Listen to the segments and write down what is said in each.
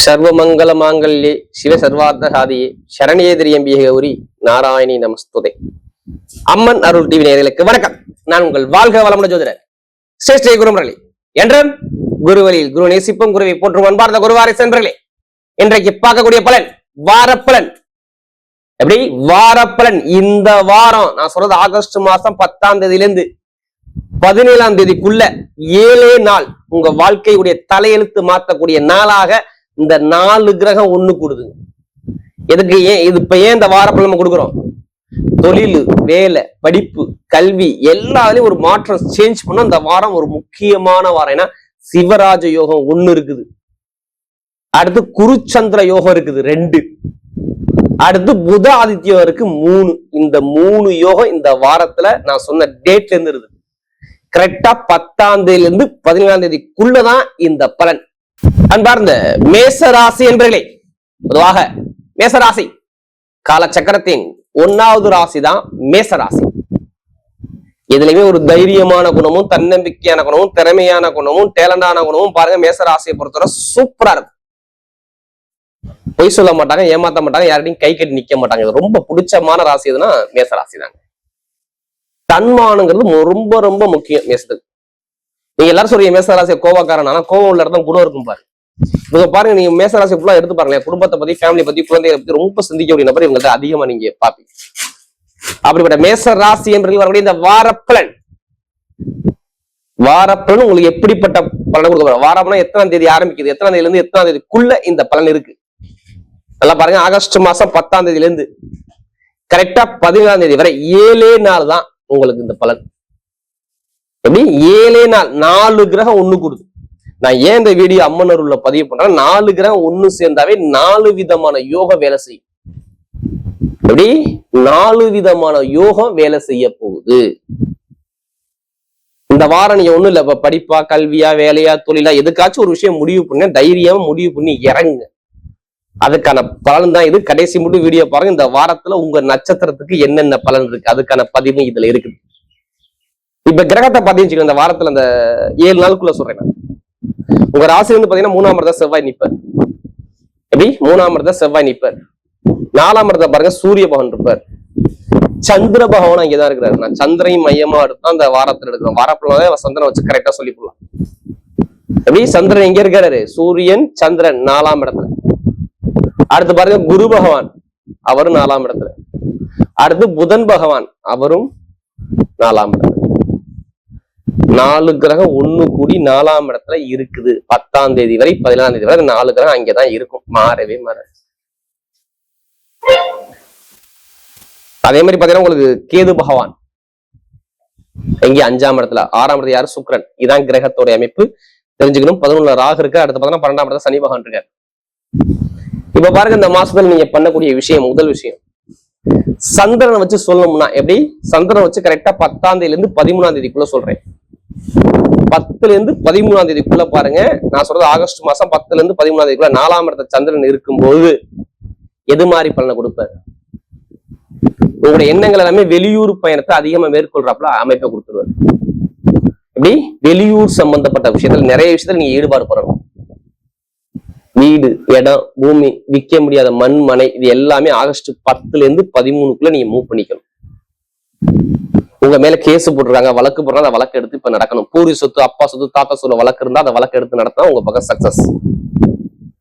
சர்வமங்கல மாங்கல்யே சிவ சர்வார்த்த சாதியே சரணியே திரியம்பிய கௌரி நாராயணி நமஸ்துதே. அம்மன் அருள் TV நேயர்களுக்கு வணக்கம். நான் உங்கள் வாழ்க வளமுடன் ஜோதிடர் ஸ்ரீ குருமுரளி என்றும் குருவலியில் குரு நேசிப்பும் குருவை போற்றும் அன்பார்ந்த குருவாரை சென்றர்களே, இன்றைக்கு பார்க்கக்கூடிய பலன் வாரப்பலன். எப்படி வாரப்பலன்? இந்த வாரம் நான் சொல்றது ஆகஸ்ட் மாசம் 10ஆம் தேதியிலிருந்து 17ஆம் தேதிக்குள்ள 7 நாள் உங்க வாழ்க்கையுடைய தலையெழுத்து மாற்றக்கூடிய நாளாக இந்த 4 கிரகம் ஒண்ணு கூடுதுங்க. எதுக்கு? ஏன் இந்த வாரப்பலன் கொடுக்குறோம்? தொழில், வேலை, படிப்பு, கல்வி எல்லாத்துலயும் ஒரு மாற்றம் சேஞ்ச் பண்ண இந்த வாரம் ஒரு முக்கியமான வாரம். ஏன்னா சிவராஜ யோகம் 1 இருக்குது, அடுத்து குருச்சந்திர யோகம் இருக்குது 2, அடுத்து புத ஆதித்யம் இருக்கு 3. இந்த 3 யோகம் இந்த வாரத்துல நான் சொன்ன டேட்ல இருந்து இருக்குது. கரெக்டா 10ஆம் தேதியிலிருந்து 17ஆம் தேதிக்குள்ளதான் இந்த பலன். அன்பார்ந்த மேசராசி என்பர்களே, பொதுவாக மேசராசி காலச்சக்கரத்தின் 1வது ராசி தான் மேசராசி. இதுலயுமே ஒரு தைரியமான குணமும் தன்னம்பிக்கையான குணமும் திறமையான குணமும் டேலண்டான குணமும் பாருங்க மேசராசியை பொறுத்தவரை சூப்பரா இருக்கும். பொய் சொல்ல மாட்டாங்க, ஏமாத்த மாட்டாங்க, யார்கிட்டையும் கை கட்டி நிக்க மாட்டாங்க. இது ரொம்ப பிடிச்சமான ராசி எதுனா மேசராசி தாங்க. தன்மானங்கிறது ரொம்ப ரொம்ப முக்கியம் மேசத்துக்கு. நீங்க எல்லாரும் சொல்றீங்க மேசராசியை கோவக்காரன், ஆனா கோவம் உள்ள இடத்துல குணம் இருக்கும் பாரு. இவங்க பாருங்க, நீங்க மேசராசி ஃபுல்லா எடுத்து பாருங்களேன், குடும்பத்தை பத்தி, ஃபேமிலி பத்தி, குழந்தைகளை பத்தி ரொம்ப சிந்திக்கக்கூடிய நபர் இவங்கள்ட்ட அதிகமா நீங்க பாப்பீங்க. அப்படிப்பட்ட மேசராசி என்பவர்கள் வரக்கூடிய இந்த வாரப்பலன் உங்களுக்கு எப்படிப்பட்ட பலன் கொடுக்க? வாரம்னா எத்தனாம் தேதி ஆரம்பிக்குது, எத்தனாம் தேதியில இருந்து எத்தனாம் தேதிக்குள்ள இந்த பலன் இருக்கு? நல்லா பாருங்க, ஆகஸ்ட் மாசம் 10ஆம் தேதியில இருந்து கரெக்டா 17ஆம் தேதி வரை 7 நாள் தான் உங்களுக்கு இந்த பலன். எப்படி 7 நாள் 4 கிரகம் ஒண்ணு கூடுது. நான் ஏன் இந்த வீடியோ அம்மன் அருள்ல பதிவு பண்றேன்? 4 கிரகம் ஒண்ணு சேர்ந்தாவே 4 விதமான யோகம் வேலை செய்யும். எப்படி 4 விதமான யோகம் வேலை செய்ய போகுது இந்த வாரம். நீங்க ஒண்ணும் இல்ல, படிப்பா, கல்வியா, வேலையா, தொழிலா, எதுக்காச்சும் ஒரு விஷயம் முடிவு பண்ண தைரியமா முடிவு பண்ணி இறங்குங்க. அதுக்கான பலன் தான் இது. கடைசி மட்டும் வீடியோ பாருங்க. இந்த வாரத்துல உங்க நட்சத்திரத்துக்கு என்னென்ன பலன் இருக்கு அதுக்கான பதிவு இதுல இருக்குது. இப்ப கிரகத்தை பாத்தீங்கன்னா இந்த வாரத்துல இந்த 7 நாளுக்குள்ள சொல்றேன். உங்க ராசி வந்து பாத்தீங்கன்னா 3ஆம் இடத்துல செவ்வாய் நிப்பார். எப்படி 3ஆம் இடத்துல செவ்வாய் நிப்பார். 4ஆம் இடத்துல பாருங்க சூரிய பகவான் இருப்பார். சந்திர பகவான் அங்கேதான் இருக்கிறாரு. நான் சந்திரன் மையமா எடுத்தா அந்த வாரத்துல எடுக்கிறோம். வாரப்பலாவே சந்திரன் வச்சு கரெக்டா சொல்லி போடலாம். எப்படி சந்திரன் எங்க இருக்காரு? சூரியன் சந்திரன் 4ஆம் இடத்துல. அடுத்து பாருங்க குரு பகவான், அவரும் 4ஆம் இடத்துல. அடுத்து புதன் பகவான், அவரும் 4ஆம் இடத்துல. 4 கிரகம் ஒண்ணு கூடி 4ஆம் இடத்துல இருக்குது. 10ஆம் தேதி வரை 17ஆம் தேதி வரை 4 கிரகம் அங்கேதான் இருக்கும், மாறவே மாறாது. அதே மாதிரி பாத்தீங்கன்னா உங்களுக்கு கேது பகவான் எங்க 5ஆம் இடத்துல. 6ஆம் இடத்துல யாரு? சுக்கிரன். இதான் கிரகத்தோட அமைப்பு தெரிஞ்சுக்கணும். 11 ராகு இருக்கு. அடுத்து பாத்தீங்கன்னா 12ஆம் இடத்துல சனி பகவான் இருக்காரு. இப்ப பாருங்க, இந்த மாசத்துல நீங்க பண்ணக்கூடிய விஷயம், முதல் விஷயம் சந்திரனை வச்சு சொல்லணும்னா எப்படி? சந்திரனை வச்சு கரெக்டா 10ஆம் தேதியில இருந்து 13ஆம் தேதிக்குள்ள சொல்றேன். 10ல இருந்து 13ஆம் தேதிக்குள்ள பாருங்க. நான் சொல்றது ஆகஸ்ட் மாசம் 10ல இருந்து 13ஆம் தேதிக்குள்ள 4ஆம் இடத்துல சந்திரன் இருக்கும்போது எது மாதிரி பலனை கொடுப்பாரு? உங்களுடைய எண்ணங்கள் எல்லாமே வெளியூர் பயணத்தை அதிகமா மேற்கொள்றாப்புல அமைப்பை கொடுத்துருவாரு. எப்படி வெளியூர் சம்பந்தப்பட்ட விஷயத்துல நிறைய விஷயத்துல நீங்க ஈடுபாடு பண்ணணும். வீடு, இடம், பூமி, விற்க முடியாத மண், மனை, இது எல்லாமே ஆகஸ்ட் 10ல இருந்து 13க்குள்ள நீங்க மூவ் பண்ணிக்கணும். உங்க மேல கேஸ் போட்டுருக்காங்க, வழக்கு போடுறாங்க, அந்த வழக்கு எடுத்து இப்ப நடக்கணும். பூரி சொத்து, அப்பா சொத்து, தாத்தா சொல்ல வழக்கு இருந்தா அந்த வழக்கு எடுத்து நடத்தினா உங்க பக்கம் சக்சஸ்.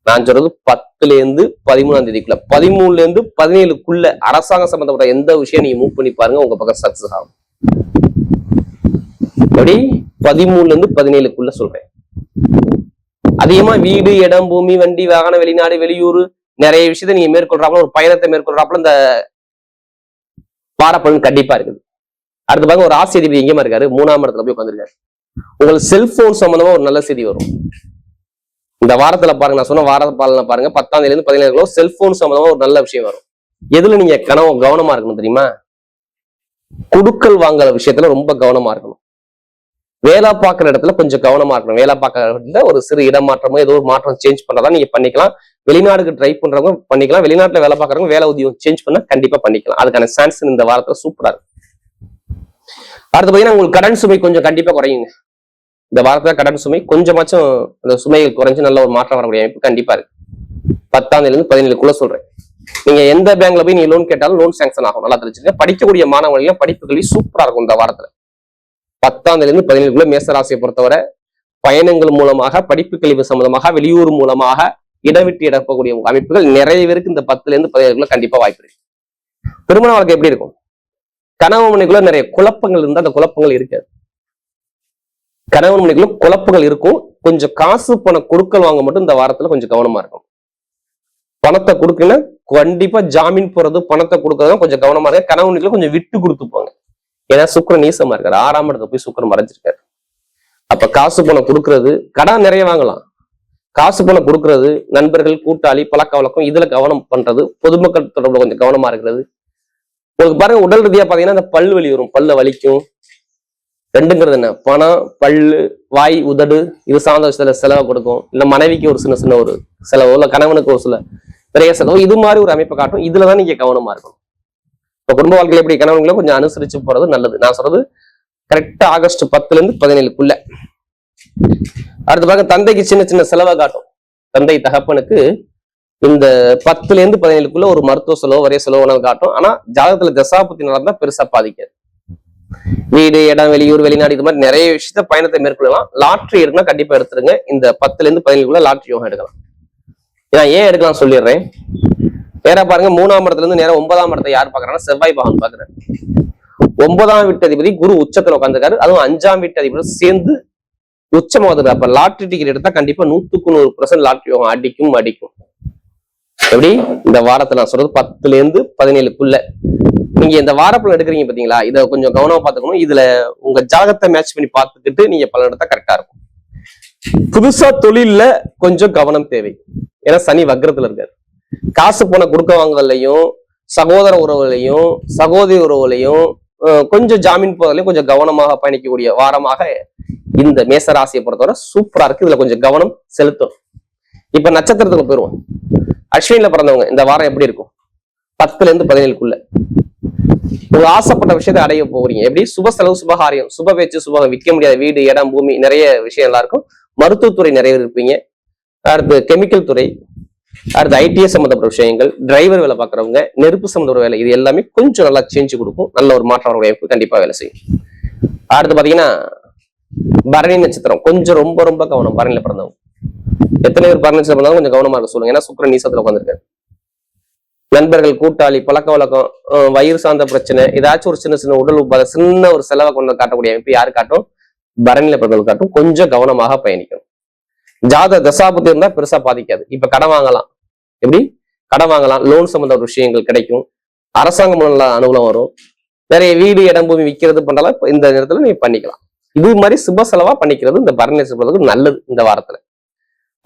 நான் சொல்றது 10ல இருந்து 13ஆம் தேதிக்குள்ள, 13ல இருந்து 17க்குள்ள அரசாங்கம் சம்பந்தப்பட்ட எந்த விஷயம் நீங்க மூவ் பண்ணி பாருங்க, உங்க பக்கம் சக்சஸ் ஆகும். அப்படி 13ல இருந்து 17க்குள்ள சொல்றேன். அதிகமா வீடு, இடம், பூமி, வண்டி, வாகனம், வெளிநாடு, வெளியூர், நிறைய விஷயத்த நீங்க மேற்கொள்றாப்புல, ஒரு பயணத்தை மேற்கொள்றாப்புல இந்த வாரப்பலன் கண்டிப்பா இருக்குது. அடுத்து பாருங்க, ஒரு ஆசி அதிபதி எங்கேயுமா இருக்காரு? 3ஆம் இடத்துல போய் உட்காந்துருக்காரு. உங்களுக்கு செல்போன் சம்பந்தமா ஒரு நல்ல செய்தி வரும் இந்த வாரத்துல பாருங்க. நான் சொன்ன வார பலனை பாருங்க. 10ஆம் தேதியில இருந்து 17 செல்போன் சம்பந்தமா ஒரு நல்ல விஷயம் வரும். எதுல நீங்க கவனமா இருக்கணும் தெரியுமா? குடுக்கல் வாங்குற விஷயத்துல ரொம்ப கவனமா இருக்கணும். வேலை பார்க்குற இடத்துல கொஞ்சம் கவனமா இருக்கணும். வேலை பார்க்குற இடத்துல ஒரு சிறு இடமாற்றமோ ஏதோ ஒரு மாற்றம் சேஞ்ச் பண்ணதான் நீங்க பண்ணிக்கலாம். வெளிநாடுக்கு ட்ரை பண்றவங்க பண்ணிக்கலாம். வெளிநாட்டுல வேலை பார்க்குறவங்க வேலை உத்தியோகம் சேஞ்ச் பண்ண கண்டிப்பா பண்ணிக்கலாம். அதுக்கான சான்ஸ் இந்த வாரத்துல சூப்பரா இருக்கு. அடுத்து பாத்தீங்கன்னா உங்களுக்கு கடன் சுமை கொஞ்சம் கண்டிப்பா குறையுங்க. இந்த வாரத்துல கடன் சுமை கொஞ்சமாச்சும் அந்த சுமைகள் குறைஞ்சு நல்ல ஒரு மாற்றம் வரக்கூடிய அமைப்பு கண்டிப்பா இருக்கு. 10ஆம் தேதியிலிருந்து 17க்குள்ள சொல்றேன். நீங்க எந்த பேங்க்ல போய் நீங்க லோன் கேட்டாலும் லோன் சாங்ஷன் ஆகும். நல்லா தெரிஞ்சுங்க. படிக்கக்கூடிய மாணவர்களும் படிப்புகளில் சூப்பரா இருக்கும் இந்த வாரத்துல. 10ஆம் தேதியிலிருந்து 17க்குள்ள மேசராசியை பொறுத்தவரை பயணங்கள் மூலமாக, படிப்பு கல்வி சம்பந்தமாக, வெளியூர் மூலமாக இடவிட்டு இடப்பக்கூடிய அமைப்புகள் நிறைய பேருக்கு இந்த 10லிருந்து 17க்குள்ள கண்டிப்பா வாய்ப்பு இருக்கு. திருமண வாழ்க்கை எப்படி இருக்கும்? கணவன் மனைக்குள்ள நிறைய குழப்பங்கள் இருந்தா அந்த குழப்பங்கள் இருக்காது. கணவன் மனைக்குள்ள குழப்பங்கள் இருக்கும். கொஞ்சம் காசு பணம் கொடுக்கல் வாங்க மட்டும் இந்த வாரத்துல கொஞ்சம் கவனமா இருக்கும். பணத்தை கொடுக்கல கண்டிப்பா ஜாமீன் போறது, பணத்தை கொடுக்கறதும் கொஞ்சம் கவனமா இருக்கு. கணவன் மனைக்குள்ள கொஞ்சம் விட்டு கொடுத்துப்பாங்க. ஏன்னா சுக்கிரன் நீசமா இருக்காரு. 6ஆம் இடத்துல போய் சுக்கிரன் மறைஞ்சிருக்காரு. அப்ப காசு பணம் கொடுக்கறது, கடன் நிறைய வாங்கலாம். காசு பணம் கொடுக்கறது, நண்பர்கள், கூட்டாளி, பழக்க வழக்கம் இதுல கவனம் பண்றது, பொதுமக்கள் தொடர்புல கொஞ்சம் கவனமா இருக்கிறது. உங்களுக்கு பாருங்க, உடல் ரீதியா பாத்தீங்கன்னா இந்த பல் வலி வரும், பல்ல வலிக்கும். ரெண்டுங்கிறது என்ன? பணம், பல்லு, வாய், உதடு இது சார்ந்த விஷயத்துல செலவை கொடுக்கும். இல்ல மனைவிக்கு ஒரு சின்ன சின்ன ஒரு செலவோ, இல்ல கணவனுக்கு ஒரு சில நிறைய செலவோ, இது மாதிரி ஒரு அமைப்பை காட்டும். இதுலதான் நீங்க கவனமா இருக்கணும். இப்ப குடும்ப வாழ்க்கையில எப்படி கணவன்களை கொஞ்சம் அனுசரிச்சு போறது நல்லது. நான் சொல்றது கரெக்டா ஆகஸ்ட் 10லிருந்து 17க்குள்ள. அடுத்து பாருங்க, தந்தைக்கு சின்ன சின்ன செலவை காட்டும். தந்தை தகப்பனுக்கு இந்த 10லிருந்து 17க்குள்ள ஒரு மருத்துவ செலவு, வரைய செலவு காட்டும். ஆனா ஜாதகத்துல தசாபுத்தி நடந்தா பெருசா பாதிக்காது. வீடு, இடம், வெளியூர், வெளிநாடு இது மாதிரி நிறைய விஷயத்த பயணத்தை மேற்கொள்ளலாம். லாட்ரி எடுக்கணும், கண்டிப்பா எடுத்துருங்க. இந்த 10லிருந்து 17க்குள்ள லாட்ரி யோகம் எடுக்கலாம். நான் ஏன் எடுக்கலாம் சொல்லிடுறேன். நேரா பாருங்க, 3ஆம் இடத்துல இருந்து நேரம் 9ஆம் இடத்தை யார் பாக்குறாங்கன்னா செவ்வாய் பகவான் பாக்குறாரு. 9ஆம் வீட்டு அதிபதி குரு உச்சத்துல உட்காந்துருக்காரு. அதுவும் 5ஆம் வீட்டு அதிபதி சேர்ந்து உச்சமா வந்துருக்காரு. அப்ப லாட்ரி டிக்கெட் எடுத்தா கண்டிப்பா 100% லாட்ரி யோகம் அடிக்கும். எப்படி இந்த வாரத்துல நான் சொல்றது 10லிருந்து 17க்குள்ள நீங்க இந்த வாரப்பலன் எடுக்கிறீங்க பாத்தீங்களா, இதை கொஞ்சம் கவனமா பாத்துக்கணும். இதுல உங்க ஜாதகத்தை மேட்ச் பண்ணி பார்த்துக்கிட்டு நீங்க பலன் எடுத்தா கரெக்டா இருக்கும். புதுசா தொழில்ல கொஞ்சம் கவனம் தேவை. ஏன்னா சனி வக்ரத்துல இருக்காரு. காசு போன கொடுக்க வாங்குதலையும், சகோதர உறவுகளையும், சகோதரி உறவுகளையும், கொஞ்சம் ஜாமீன் போறதுலையும் கொஞ்சம் கவனமாக பயணிக்கக்கூடிய வாரமாக இந்த மேசராசியை பொறுத்தவரை சூப்பரா இருக்கு. இதுல கொஞ்சம் கவனம் செலுத்தும். இப்ப நட்சத்திரத்துக்கு போயிருவோம். அஸ்வினில பிறந்தவங்க இந்த வாரம் எப்படி இருக்கும்? 10லிருந்து 17க்குள்ள ஒரு ஆசைப்பட்ட விஷயத்தை அடைய போறீங்க. எப்படி? சுப செலவு, சுபகாரியம், சுப பேச்சு, சுபகம், விற்க முடியாத வீடு, இடம், பூமி, நிறைய விஷயம் எல்லாம் இருக்கும். மருத்துவத்துறை நிறைய இருப்பீங்க. அடுத்து கெமிக்கல் துறை, அடுத்து ஐடிஎஸ் சம்பந்தப்பட்ட விஷயங்கள், டிரைவர் வேலை பார்க்குறவங்க, நெருப்பு சம்பந்தப்பட்ட வேலை, இது எல்லாமே கொஞ்சம் நல்லா சேஞ்சு கொடுக்கும். நல்ல ஒரு மாற்றம் வரக்கூடிய கண்டிப்பா வேலை செய்யும். அடுத்து பாத்தீங்கன்னா பரணி நட்சத்திரம் கொஞ்சம் ரொம்ப ரொம்ப கவனம். பரணியில பிறந்தவங்க எத்தனை பேர் பரணி நட்சத்திரம் பிறந்தவங்க கொஞ்சம் கவனமா இருக்க சொல்லுங்க. ஏன்னா சுக்கிரன் நீசத்துல உட்காந்துருக்காரு. நண்பர்கள், கூட்டாளி, பழக்க வழக்கம், வயிறு சார்ந்த பிரச்சனை, ஏதாச்சும் ஒரு சின்ன சின்ன உடல் உபாதை, சின்ன ஒரு செலவை கொண்டு காட்டக்கூடிய அமைப்பு யாரு காட்டும்? பரணியில பிறந்தவர்கள் காட்டும். கொஞ்சம் கவனமாக பயணிக்கணும். ஜாத தசாபுத்தி இருந்தா பெருசா பாதிக்காது. இப்ப கடன் வாங்கலாம். எப்படி? கடன் வாங்கலாம். லோன் சம்பந்த விஷயங்கள் கிடைக்கும். அரசாங்கம் நல்ல அனுகூலம் வரும். நிறைய வீடு, இடம், பூமி விற்கிறது பண்றலாம் இந்த நேரத்துல நீங்க பண்ணிக்கலாம். இது மாதிரி சுப செலவா பண்ணிக்கிறது இந்த பரணி நட்சத்திரத்துக்கு நல்லது இந்த வாரத்துல.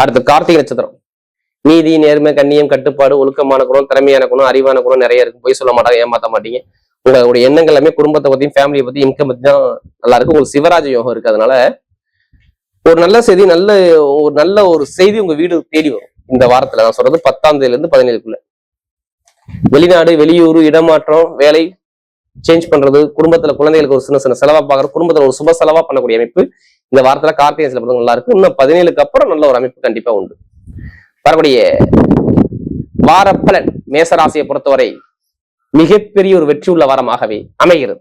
அடுத்து கார்த்திகை நட்சத்திரம். நீதி, நேர்மை, கண்ணியம், கட்டுப்பாடு, ஒழுக்கமான குணம், திறமையான குணம், அறிவான குணம் நிறைய இருக்கு. போய் சொல்ல மாட்டாங்க, ஏமாத்த மாட்டீங்க. உங்களுடைய எண்ணங்கள் எல்லாமே குடும்பத்தை பத்தியும், ஃபேமிலியை பத்தி, இன்கம் பத்தி தான் நல்லா இருக்கு. உங்களுக்கு சிவராஜ யோகம் இருக்கு. அதனால ஒரு நல்ல செய்தி, நல்ல ஒரு செய்தி உங்க வீடு தேடி வரும் இந்த வாரத்துல. நான் சொல்றது 10ஆம் தேதியிலிருந்து 17க்குள்ள. வெளிநாடு, வெளியூர், இடமாற்றம், வேலை சேஞ்ச் பண்றது, குடும்பத்துல குழந்தைகளுக்கு ஒரு சின்ன சின்ன செலவா பாக்குறது, குடும்பத்துல ஒரு சுப செலவா பண்ணக்கூடிய அமைப்பு இந்த வாரத்துல கார்த்திகை நல்லா இருக்கு. இன்னும் 17க்கு அப்புறம் நல்ல ஒரு அமைப்பு கண்டிப்பா உண்டு. வரக்கூடிய வாரப்பலன் மேசராசியை பொறுத்தவரை மிகப்பெரிய ஒரு வெற்றி உள்ள வாரமாகவே அமைகிறது.